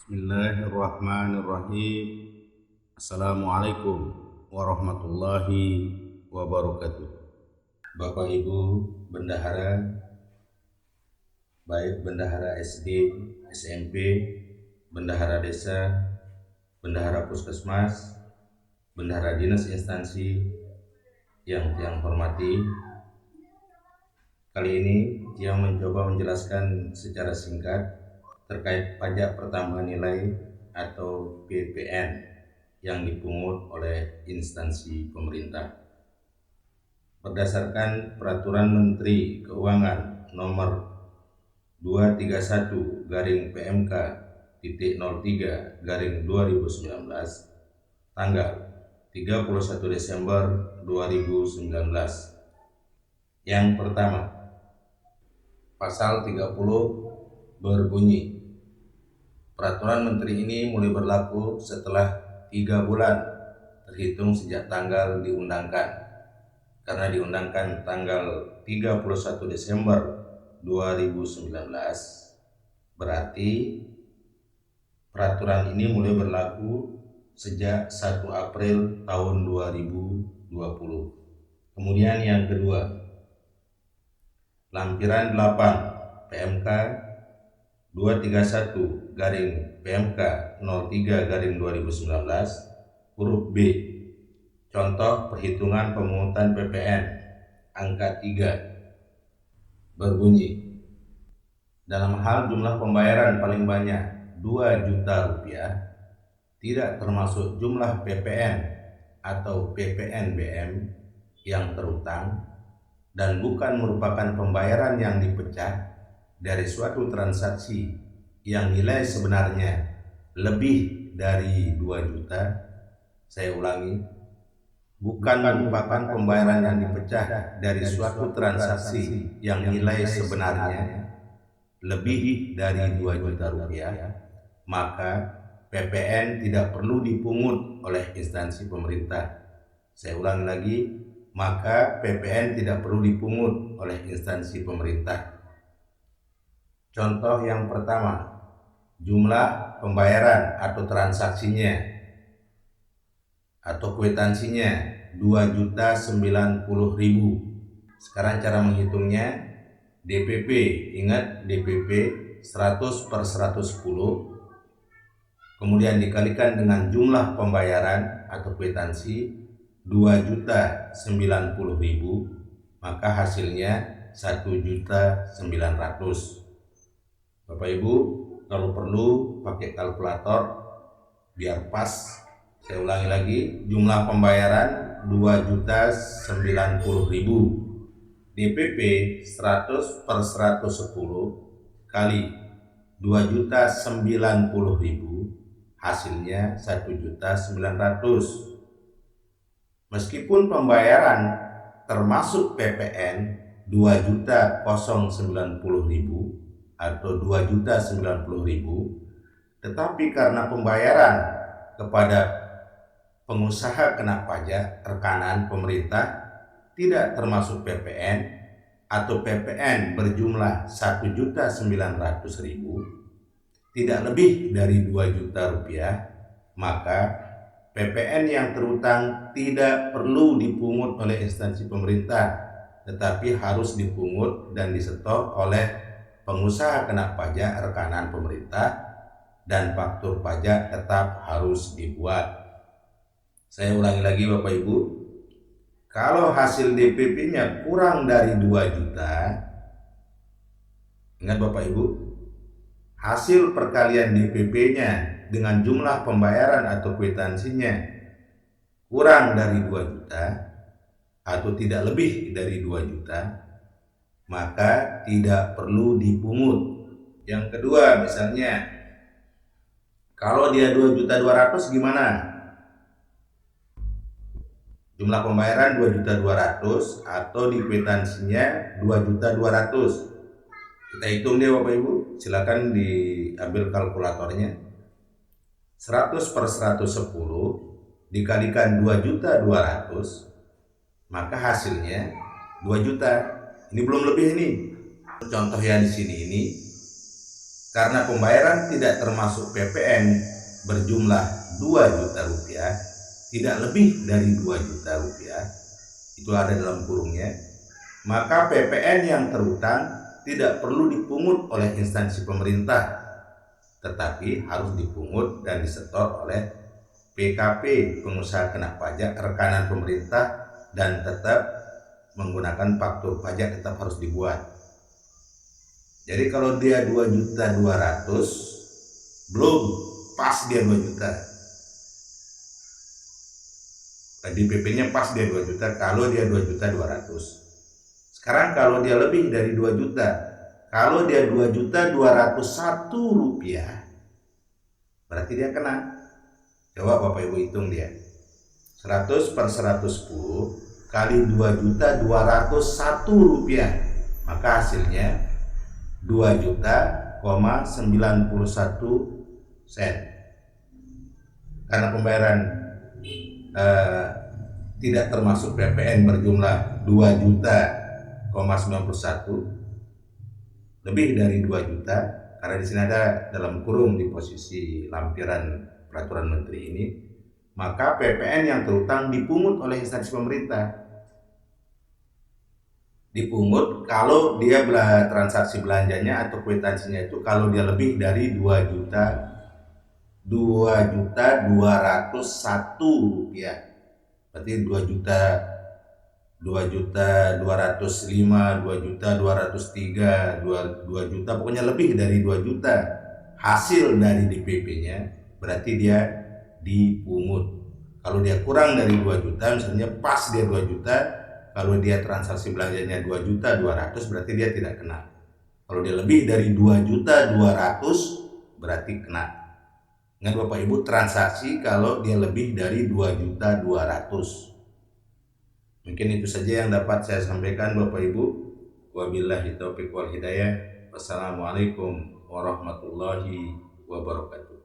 Bismillahirrahmanirrahim. Assalamualaikum warahmatullahi wabarakatuh. Bapak Ibu bendahara, baik bendahara SD, SMP, bendahara desa, bendahara puskesmas, bendahara dinas instansi yang hormati. Kali ini dia mencoba menjelaskan secara singkat terkait pajak pertambahan nilai atau PPN yang dipungut oleh instansi pemerintah. Berdasarkan Peraturan Menteri Keuangan Nomor 231 PMK titik 03 2019 tanggal 31 Desember 2019. Yang pertama, pasal 30 berbunyi, peraturan menteri ini mulai berlaku setelah 3 bulan terhitung sejak tanggal diundangkan. Karena diundangkan tanggal 31 Desember 2019, berarti peraturan ini mulai berlaku sejak 1 April tahun 2020. Kemudian yang kedua, lampiran 8 PMK 231 PMK 03 2019 huruf B, contoh perhitungan pemungutan PPN angka 3 berbunyi, dalam hal jumlah pembayaran paling banyak 2 juta rupiah tidak termasuk jumlah PPN atau PPNBM yang terutang dan bukan merupakan pembayaran yang dipecah dari suatu transaksi yang nilai sebenarnya lebih dari 2 juta. Saya ulangi, bukan merupakan pembayaran yang dipecah dari suatu transaksi yang nilai sebenarnya lebih dari 2 juta rupiah, maka PPN tidak perlu dipungut oleh instansi pemerintah. Saya ulangi lagi, maka PPN tidak perlu dipungut oleh instansi pemerintah. Contoh yang pertama, jumlah pembayaran atau transaksinya atau kwitansinya 2.090.000. Sekarang cara menghitungnya, DPP, ingat DPP 100/110, kemudian dikalikan dengan jumlah pembayaran atau kwitansi 2.090.000, maka hasilnya 1.900.000. Bapak Ibu, kalau perlu pakai kalkulator biar pas. Saya ulangi lagi, jumlah pembayaran 2.090.000, DPP 100/110 kali 2.090.000, hasilnya 1.900.000. Meskipun pembayaran termasuk PPN 2.090.000 atau 2.090.000, tetapi karena pembayaran kepada pengusaha kena pajak rekanan pemerintah tidak termasuk PPN atau PPN berjumlah 1.900.000, tidak lebih dari 2 juta rupiah, maka PPN yang terutang tidak perlu dipungut oleh instansi pemerintah, tetapi harus dipungut dan disetor oleh pengusaha kena pajak rekanan pemerintah, dan faktur pajak tetap harus dibuat. Saya ulangi lagi Bapak Ibu, kalau hasil DPP-nya kurang dari 2 juta, ingat Bapak Ibu, hasil perkalian DPP-nya dengan jumlah pembayaran atau kwitansinya kurang dari 2 juta atau tidak lebih dari 2 juta, maka tidak perlu dipungut. Yang kedua, misalnya kalau dia 2.200.000 gimana? Jumlah pembayaran 2.200.000 atau di kwitansinya 2.200.000. Kita hitung deh Bapak Ibu, silakan diambil kalkulatornya. 100/110 dikalikan 2.200.000, maka hasilnya 2 juta. Ini belum lebih ini. Contoh yang di sini ini Karena pembayaran tidak termasuk PPN berjumlah 2 juta rupiah, tidak lebih dari 2 juta rupiah, itu ada dalam kurungnya, maka PPN yang terutang tidak perlu dipungut oleh instansi pemerintah, tetapi harus dipungut dan disetor oleh PKP, pengusaha kena pajak rekanan pemerintah, dan tetap menggunakan faktur pajak tetap harus dibuat. Jadi kalau dia 2.200.000 belum pas dia 2 juta. Tadi PP-nya pas dia 2 juta kalau dia 2.200.000. Sekarang kalau dia lebih dari 2 juta, kalau dia 2.201.000 rupiah, berarti dia kena. Coba Bapak Ibu hitung dia. 100 per 110 kali 2.201.000 rupiah, maka hasilnya 2.91 sen. Karena pembayaran tidak termasuk PPN berjumlah 2.91, lebih dari 2 juta, karena di sini ada dalam kurung di posisi lampiran peraturan menteri ini, maka PPN yang terutang dipungut oleh instansi pemerintah. Dipungut kalau dia transaksi belanjanya atau kwitansinya itu kalau dia lebih dari 2.201.000 rupiah. Berarti 2.205.000, 2.203.000, 2 juta, pokoknya lebih dari 2 juta hasil dari DPP-nya, berarti dia dipungut. Kalau dia kurang dari 2 juta, misalnya pas dia 2 juta, kalau dia transaksi belanjanya 2.200.000, berarti dia tidak kena. Kalau dia lebih dari 2.200.000 berarti kena. Ingat Bapak Ibu, transaksi kalau dia lebih dari 2.200.000. Mungkin itu saja yang dapat saya sampaikan Bapak Ibu. Wabillahi taufiq wal hidayah. Wassalamualaikum warahmatullahi wabarakatuh.